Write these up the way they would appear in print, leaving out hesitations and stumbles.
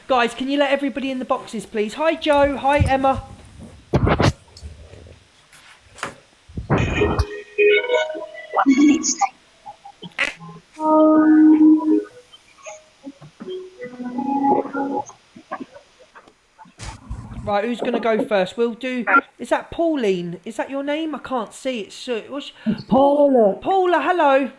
Guys, can you let everybody in the boxes, please? Hi, Joe. Hi, Emma. Right, who's going to go first? We'll do... Is that Pauline? Is that your name? I can't see. What's... Paula. Paula, hello.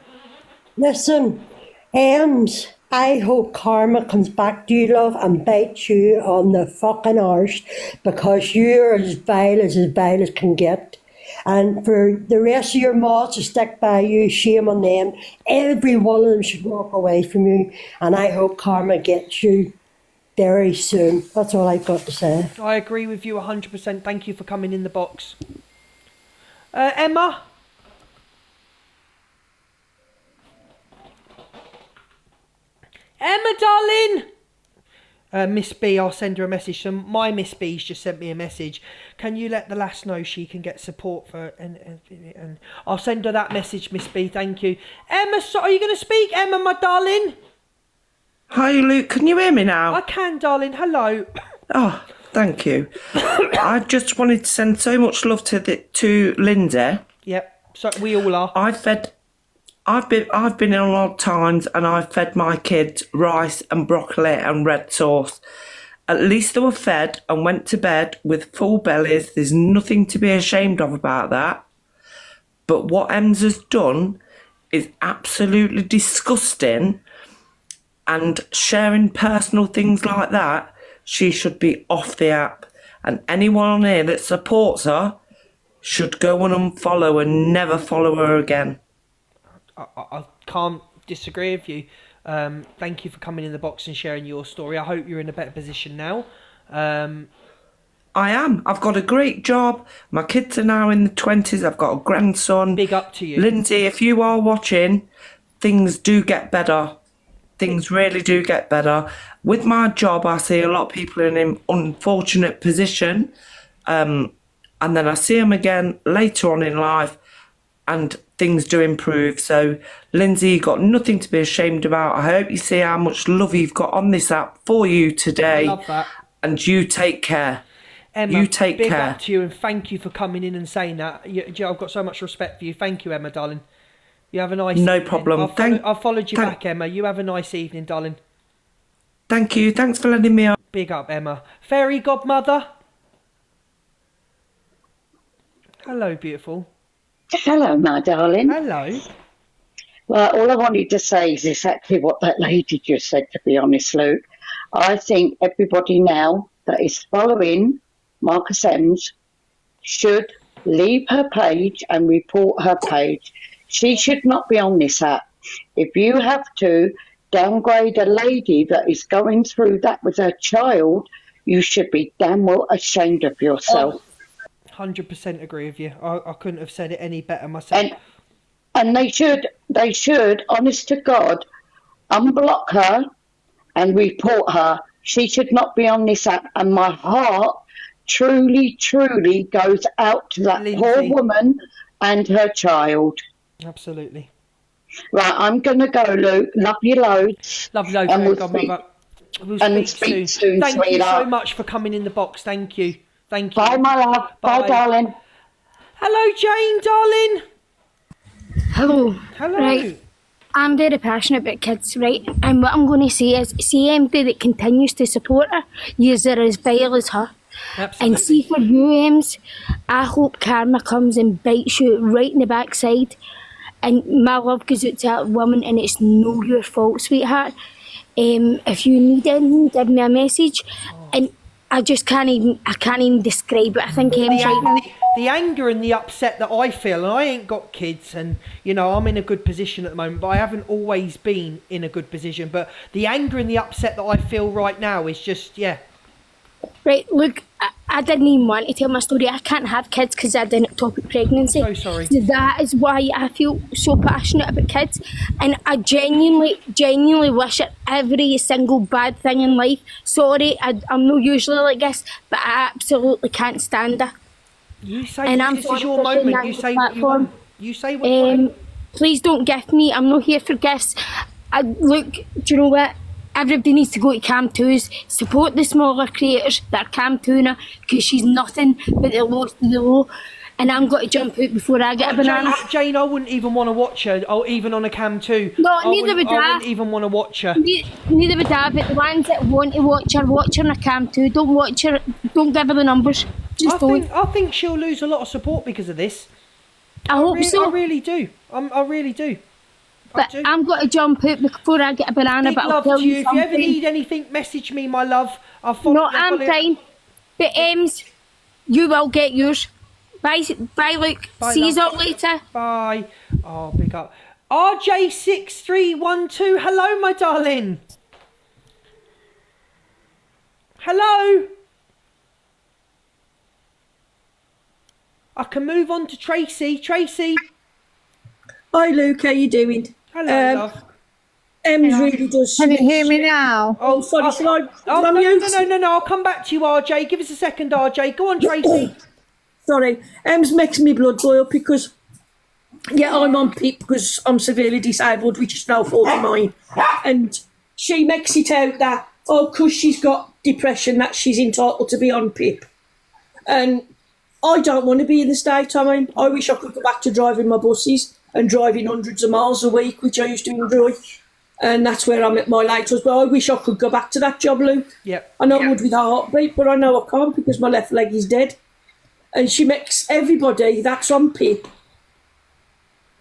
Listen, I hope karma comes back to you, love, and bites you on the fucking arse because you're as vile as can get. And for the rest of your mates to stick by you, shame on them. Every one of them should walk away from you. And I hope karma gets you very soon. That's all I've got to say. I agree with you 100%. Thank you for coming in the box. Emma? Emma, darling! Miss B, I'll send her a message. So my Miss B's just sent me a message. Can you let the lass know she can get support for... And I'll send her that message, Miss B. Thank you. Emma, are you going to speak? Emma, my darling? Hi, Luke. Can you hear me now? I can, darling. Hello. Oh, thank you. I just wanted to send so much love to Lindsay. Yep. So we all are. I've been in odd times and I've fed my kids rice and broccoli and red sauce. At least they were fed and went to bed with full bellies. There's nothing to be ashamed of about that. But what Ems has done is absolutely disgusting. And sharing personal things like that, she should be off the app. And anyone on here that supports her should go and unfollow and never follow her again. I can't disagree with you. Thank you for coming in the box and sharing your story. I hope you're in a better position now. I am. I've got a great job. My kids are now in the 20s. I've got a grandson. Big up to you. Lindsay, if you are watching, things do get better. Things really do get better. With my job, I see a lot of people in an unfortunate position. And then I see them again later on in life and things do improve. So, Lindsay, you've got nothing to be ashamed about. I hope you see how much love you've got on this app for you today. I love that. And you take care. Emma, you take big care. up to you and thank you for coming in and saying that. I've got so much respect for you. Thank you, Emma, darling. You have a nice No evening. problem. I've followed you back, Emma. You have a nice evening, darling. Thank you. Thanks for letting me on. Big up, Emma. Fairy godmother. Hello, beautiful. Hello, my darling. Hello. Well, all I wanted to say is exactly what that lady just said, to be honest, Luke. I think everybody now that is following Marcus Ems should leave her page and report her page. She should not be on this app. If you have to downgrade a lady that is going through that with her child, you should be damn well ashamed of yourself. 100% agree with you. I couldn't have said it any better myself. And they should, honest to God, unblock her and report her. She should not be on this app. And my heart truly, truly goes out to that Lindsay. poor woman and her child. Absolutely. Right, I'm going to go, Luke. Love you loads. Love you loads, And we'll godmother. We'll and speak speak soon. soon, Thank you so sweetheart. much for coming in the box. Thank you. Thank you. Bye, my love. Bye, darling. Hello, Jane, darling. Hello. Hello. Right. I'm very passionate about kids, right? And what I'm going to say is, see anybody that continues to support her, yous are as vile as her. Absolutely. And see for you, Ems, I hope karma comes and bites you right in the backside. And my love goes out to that woman, and it's no your fault, sweetheart. If you need anything, give me a message. And I can't even describe it. I think Ems right now. The anger and the upset that I feel, and I ain't got kids, and I'm in a good position at the moment, but I haven't always been in a good position. But the anger and the upset that I feel right now is just, Right, look, I didn't even want to tell my story. I can't have kids because I didn't ectopic pregnancy. So sorry. So that is why I feel so passionate about kids. And I genuinely wish that every single bad thing in life. Sorry, I'm not usually like this, but I absolutely can't stand it. You say And I'm this is sorry your for saying moment. that You on the say what you platform. want. You say what you want. Please don't gift me. I'm not here for gifts. Look, do you know what? everybody needs to go to Cam 2s, support the smaller creators that are Cam 2 because she's nothing but the lowest of the low. And I'm going to jump out before I get a banana. Jane, I wouldn't even want to watch her, or even on a Cam 2. No, neither would I I. wouldn't even want to watch her. Neither would I, but the ones that want to watch her on a Cam 2. Don't watch her, don't give her the numbers. Just don't. I think she'll lose a lot of support because of this. I hope so. I really do. I really do. But I'm going to jump out before I get a banana. Big But I'll love tell to you. If you something. ever need anything, message me, my love. I'll follow. No, I'm fine. But you will get yours. Bye, Luke. Bye, See you love. all later. Bye. Oh, big up. RJ6312. Hello, my darling. Hello. I can move on to Tracy. Tracy. Hi Luke, how you doing? Hello, love. Ems really does. Can you hear me now? Oh, sorry, shall I? Oh, I'm no, mute? no. I'll come back to you, RJ. Give us a second, RJ. Go on, Tracy. Sorry, Ems makes me blood boil because, yeah, I'm on PIP because I'm severely disabled, which is no fault of mine. And she makes it out that, because she's got depression, that she's entitled to be on PIP. And I don't want to be in the state I'm in. I wish I could go back to driving my buses and driving hundreds of miles a week, which I used to enjoy. And that's where I'm at my late husband. I wish I could go back to that job, Luke. Yep. I know I would with a heartbeat, but I know I can't because my left leg is dead. And she makes everybody that's on PIP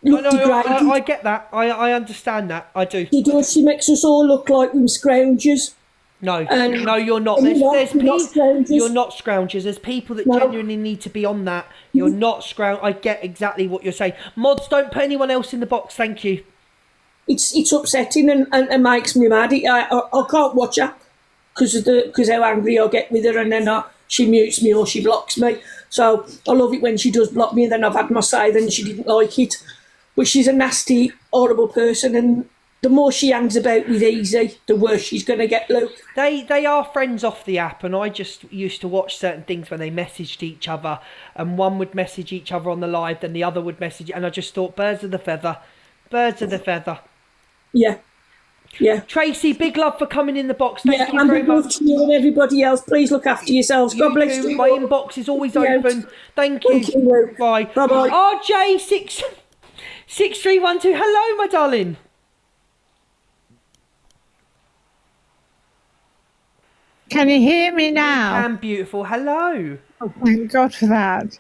look degraded. I get that. I understand that. I do. She does. She makes us all look like we're scroungers. No, And- no, you're not. and There's you're not scroungers. You're not scroungers. There's people that No. genuinely need to be on that. You're not scroung. I get exactly what you're saying. Mods, don't put anyone else in the box. Thank you. It's upsetting and makes me mad. I can't watch her because how angry I get with her, and then she mutes me or she blocks me. So I love it when she does block me, and then I've had my say, then she didn't like it. But she's a nasty, horrible person, and the more she hangs about with Easy, the worse she's going to get, Luke. They are friends off the app, and I just used to watch certain things when they messaged each other, and one would message each other on the live, then the other would message, and I just thought, birds of the feather. Birds of the feather. Yeah. Tracy, big love for coming in the box. Thank you and very big love much. to you and everybody else. Please look after yourselves. God bless too. you. My inbox is always Yeah. open. Thank you. Thank you, Luke. Bye. Bye-bye. RJ6312. Hello, my darling. Can you hear me now? And beautiful. Hello. Oh, thank God for that.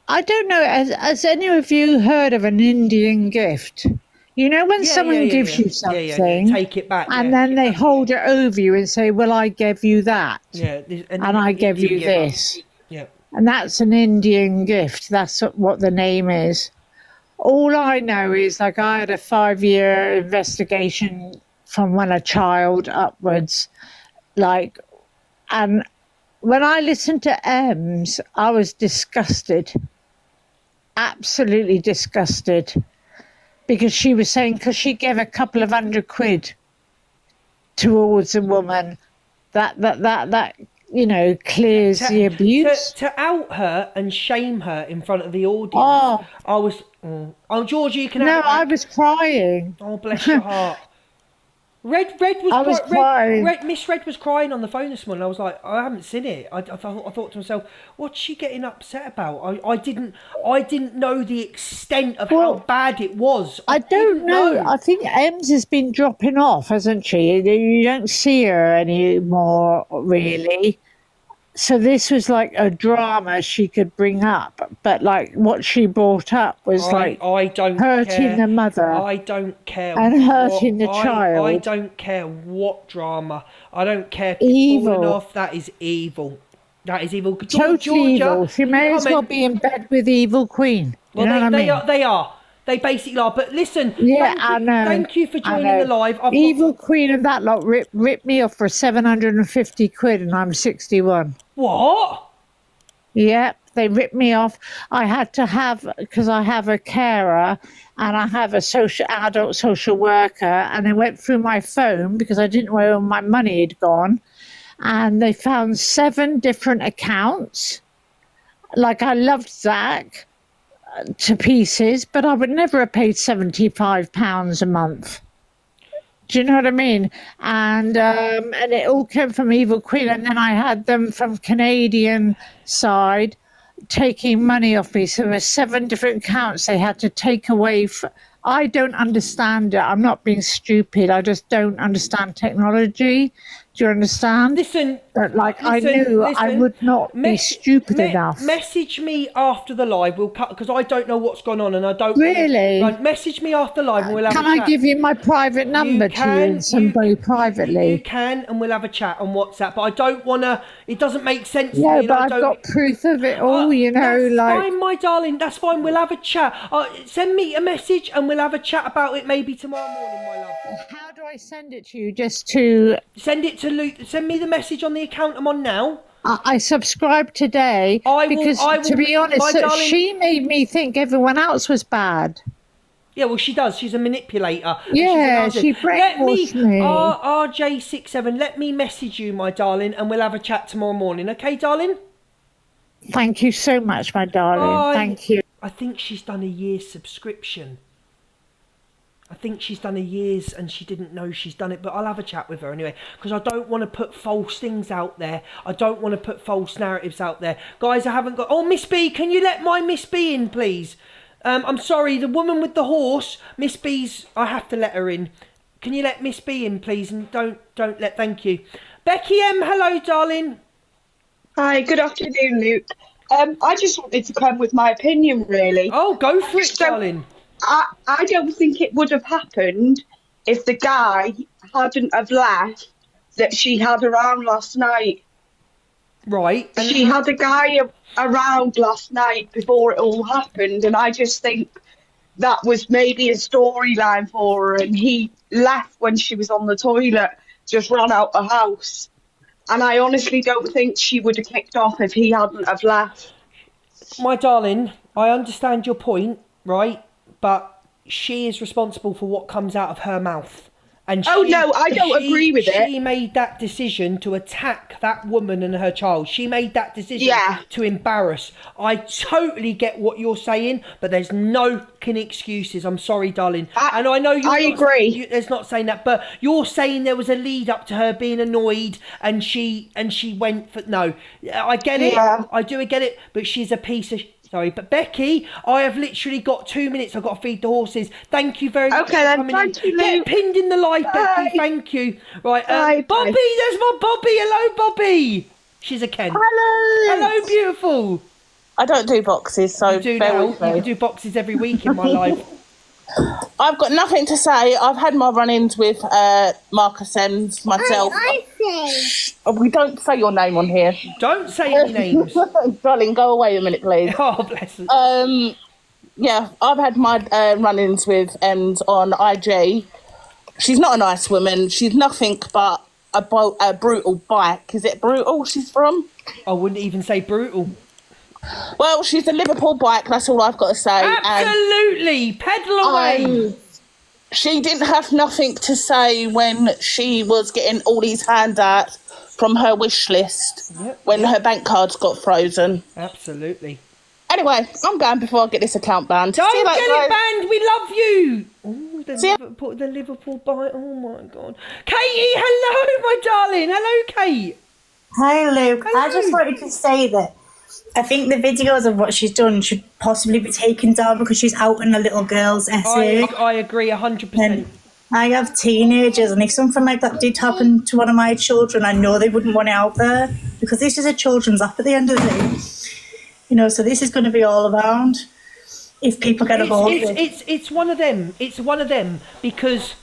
I don't know, has any of you heard of an Indian gift? You know when someone gives you something Take it back. and then they hold it over you and say, well, I gave you that and I gave you this. Yeah. And that's an Indian gift. That's what the name is. All I know is, like, I had a 5-year investigation from when a child upwards, like, and when I listened to Ems, I was disgusted, absolutely disgusted, because she was saying, because she gave a couple of £100 towards a woman, that you know, clears the abuse. To out her and shame her in front of the audience. Oh. I was. Oh, Georgie, you can. No, have it. I was crying. Oh, bless your heart. Red was. I was crying. Miss Red was crying on the phone this morning. I was like, I haven't seen it. I thought to myself, what's she getting upset about? I didn't know the extent of how bad it was. I don't know. I think Ems has been dropping off, hasn't she? You don't see her anymore, really. So this was like a drama she could bring up, but like what she brought up was I don't hurting care. the mother. I don't care. And hurting the child. I don't care what drama. I don't care. Evil. Falling off. That is evil. That is evil. Totally Georgia, evil. She may as well be in bed with the evil queen. Well, You know what I mean? they are. They basically are. But listen, Yeah, thank I you, know. thank you for I joining know. the live. Evil queen of that lot ripped me off for £750 and I'm 61. What? Yep, they ripped me off. I had to have, because I have a carer and I have a adult social worker, and they went through my phone because I didn't know where all my money had gone, and they found 7 different accounts. Like, I loved Zach to pieces, but I would never have paid £75 a month. Do you know what I mean? And it all came from Evil Queen, and then I had them from Canadian side taking money off me. So there were 7 different accounts they had to take away. I don't understand it. I'm not being stupid. I just don't understand technology. Do you understand? Listen, But I knew I would not be stupid enough. Message me after the live. We'll cut because I don't know what's gone on, and I don't Really? Right, message me after live, and we'll have Can a I chat. give you my private number to you and somebody privately? You can, and we'll have a chat on WhatsApp. But I don't want to. It doesn't make sense. No, to me, but and I I've don't, got proof of it all, That's like... fine, my darling. That's fine. We'll have a chat. Send me a message, and we'll have a chat about it maybe tomorrow morning, my love. How do I send it to you? Just to... Send it to Luke. Send me the message on the account I'm on now. I subscribed today because, to be honest, my darling, she made me think everyone else was bad. Yeah, well, she does. She's a manipulator. Yeah, she brainwashed me. RJ67, let me message you, my darling, and we'll have a chat tomorrow morning. Okay, darling? Thank you so much, my darling. Thank you. I think she's done a year's subscription. I think she's done a year's and she didn't know she's done it, but I'll have a chat with her anyway, because I don't want to put false things out there. I don't want to put false narratives out there. Guys, I haven't got... Oh, Miss B, can you let my Miss B in, please? I'm sorry, the woman with the horse, Miss B's... I have to let her in. Can you let Miss B in, please? And don't let... Thank you. Becky M, hello, darling. Hi, good afternoon, Luke. I just wanted to come with my opinion, really. Oh, go for it, darling. I don't think it would have happened if the guy hadn't have left that she had around last night. Right. She had a guy around last night before it all happened, and I just think that was maybe a storyline for her, and he left when she was on the toilet, just ran out the house. And I honestly don't think she would have kicked off if he hadn't have left. My darling, I understand your point, right? But she is responsible for what comes out of her mouth. And no, I don't agree with it. She made that decision to attack that woman and her child. She made that decision to embarrass. I totally get what you're saying, but there's no excuses. I'm sorry, darling. And I know I agree. There's not saying that, but you're saying there was a lead up to her being annoyed, and she went for... No, I get it. I do get it, but she's a piece of... Sorry, but Becky, I have literally got 2 minutes. I've got to feed the horses. Thank you very much. Okay, then. Thank you, Luke. Get pinned in the live, Becky. Thank you. Right, Bobby, there's my Bobby. Hello, Bobby. She's a Ken. Hello. Hello, beautiful. I don't do boxes, so you do now. You can do boxes every week in my life. I've got nothing to say. I've had my run-ins with Marcus Ems myself. We don't say your name on here. Don't say any names. Darling, go away a minute, please. Oh, bless her. Yeah, I've had my run-ins with Ems on IG. She's not a nice woman. She's nothing but a brutal bike. Is it brutal she's from? I wouldn't even say brutal. Well, she's a Liverpool bike, that's all I've got to say. Absolutely! Pedal away! She didn't have nothing to say when she was getting all these handouts from her wish list when her bank cards got frozen. Absolutely. Anyway, I'm going before I get this account banned. Don't get it banned, we love you! Oh, the Liverpool bike, oh my God. Katie, hello, my darling! Hello, Kate! Hi, Luke. Hello. I just wanted to say that I think the videos of what she's done should possibly be taken down because she's outing a little girl's essay. I agree 100%. I have teenagers, and if something like that did happen to one of my children, I know they wouldn't want it out there because this is a children's app at the end of the day. You know, so this is going to be all around if people get a hold of it. It's one of them. It's one of them because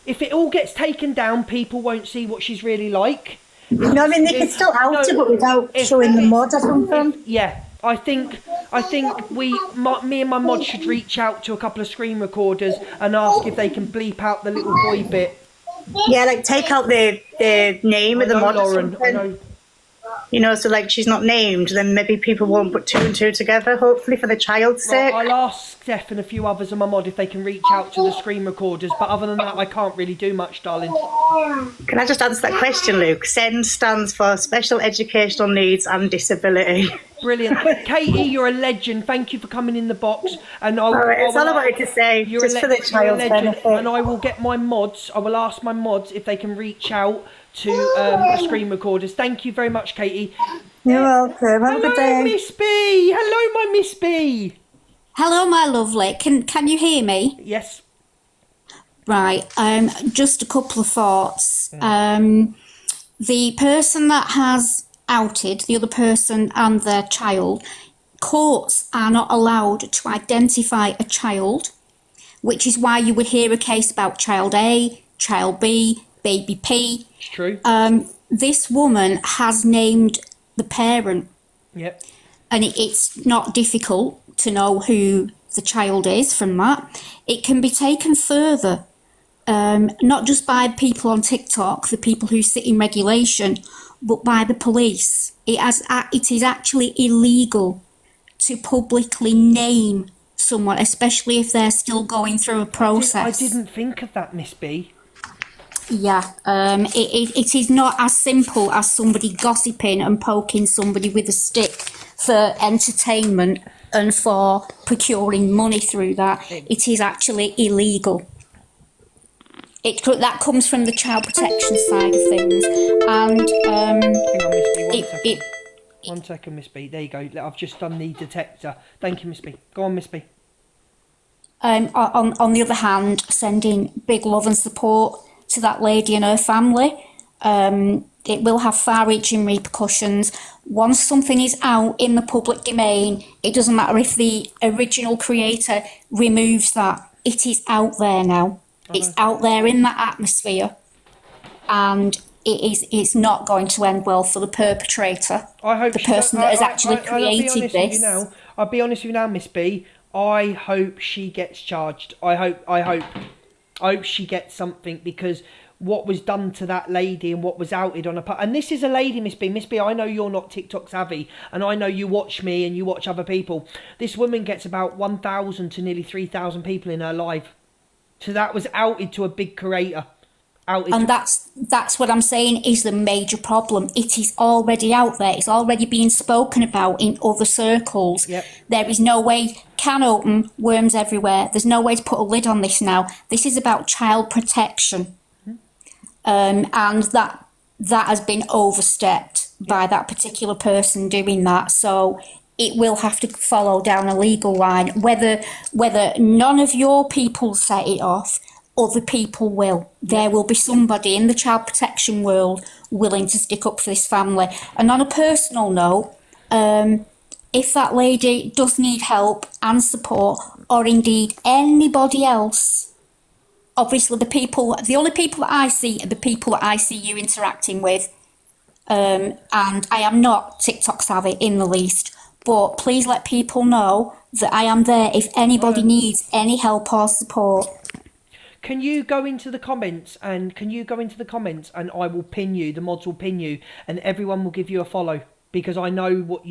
if it all gets taken down, people won't see what she's really like. No, I mean they can still out it, but without showing the mod or something. Yeah, I think me and my mod should reach out to a couple of screen recorders and ask if they can bleep out the little boy bit. Yeah, like take out the name of the mod. Lauren, I know. You know, so like she's not named, then maybe people won't put 2 and 2 together, hopefully, for the child's sake. I'll ask Steph and a few others on my mod if they can reach out to the screen recorders, but other than that, I can't really do much, darling. Can I just answer that question, Luke? SEND stands for Special Educational Needs and Disability. Brilliant. Katie, you're a legend. Thank you for coming in the box. And All right, it's all I wanted to say, just for the child's benefit. And I will get my mods. I will ask my mods if they can reach out to the screen recorders. Thank you very much, Katie. You're welcome. Have a good Hello, day. Miss B. Hello, my Miss B. Hello, my lovely. Can you hear me? Yes. Right. Just a couple of thoughts. The person that has outed the other person and their child, courts are not allowed to identify a child, which is why you would hear a case about child A, child B, baby P. It's true. This woman has named the parent. Yep. And it's not difficult to know who the child is from that. It can be taken further, not just by people on TikTok, the people who sit in regulation, but by the police. It is actually illegal to publicly name someone, especially if they're still going through a process. I didn't think of that, Miss B. Yeah, it is not as simple as somebody gossiping and poking somebody with a stick for entertainment and for procuring money through that. It is actually illegal. That comes from the child protection side of things, and Hang on, Miss B. One second, Miss B. There you go. I've just done the detector. Thank you, Miss B. Go on, Miss B. on the other hand, sending big love and support to that lady and her family. It will have far-reaching repercussions. Once something is out in the public domain, it doesn't matter if the original creator removes that. It is out there now. It's out there in that atmosphere, and it's not going to end well for the perpetrator. I hope the person that has actually created this. I'll be honest with you now, Miss B. I hope she gets charged. I hope she gets something, because what was done to that lady and what was outed on and this is a lady, Miss B. Miss B, I know you're not TikTok savvy, and I know you watch me and you watch other people. This woman gets about 1,000 to nearly 3,000 people in her live. So that was outed to a big creator. And that's what I'm saying is the major problem. It is already out there. It's already being spoken about in other circles. Yep. There is no way, can open, worms everywhere. There's no way to put a lid on this now. This is about child protection. And that has been overstepped by that particular person doing that. So it will have to follow down a legal line. Whether none of your people set it off, other people will. There will be somebody in the child protection world willing to stick up for this family. And on a personal note, if that lady does need help and support, or indeed anybody else, obviously the only people that I see are the people that I see you interacting with. And I am not TikTok savvy in the least, but please let people know that I am there if anybody needs any help or support. Can you go into the comments and I will pin you, the mods will pin you, and everyone will give you a follow, because I know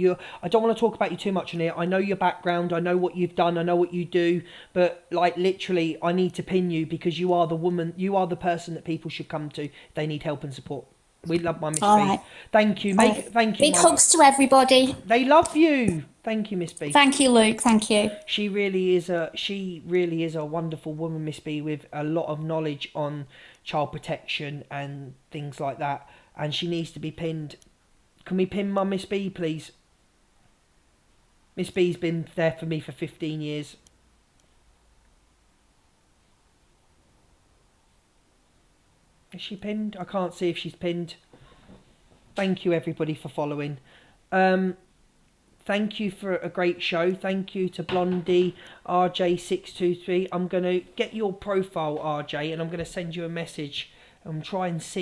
I don't want to talk about you too much on here. I know your background, I know what you've done, I know what you do, but like literally I need to pin you, because you are the woman, you are the person that people should come to if they need help and support. We love my Miss B. Right. Thank you. Thank you. Big hugs to everybody. They love you. Thank you, Miss B. Thank you, Luke. Thank you. She really is a wonderful woman, Miss B, with a lot of knowledge on child protection and things like that. And she needs to be pinned. Can we pin my Miss B, please? Miss B's been there for me for 15 years. Is she pinned? I can't see if she's pinned. Thank you, everybody, for following. Thank you for a great show. Thank you to Blondie, RJ623. I'm going to get your profile, RJ, and I'm going to send you a message and try and see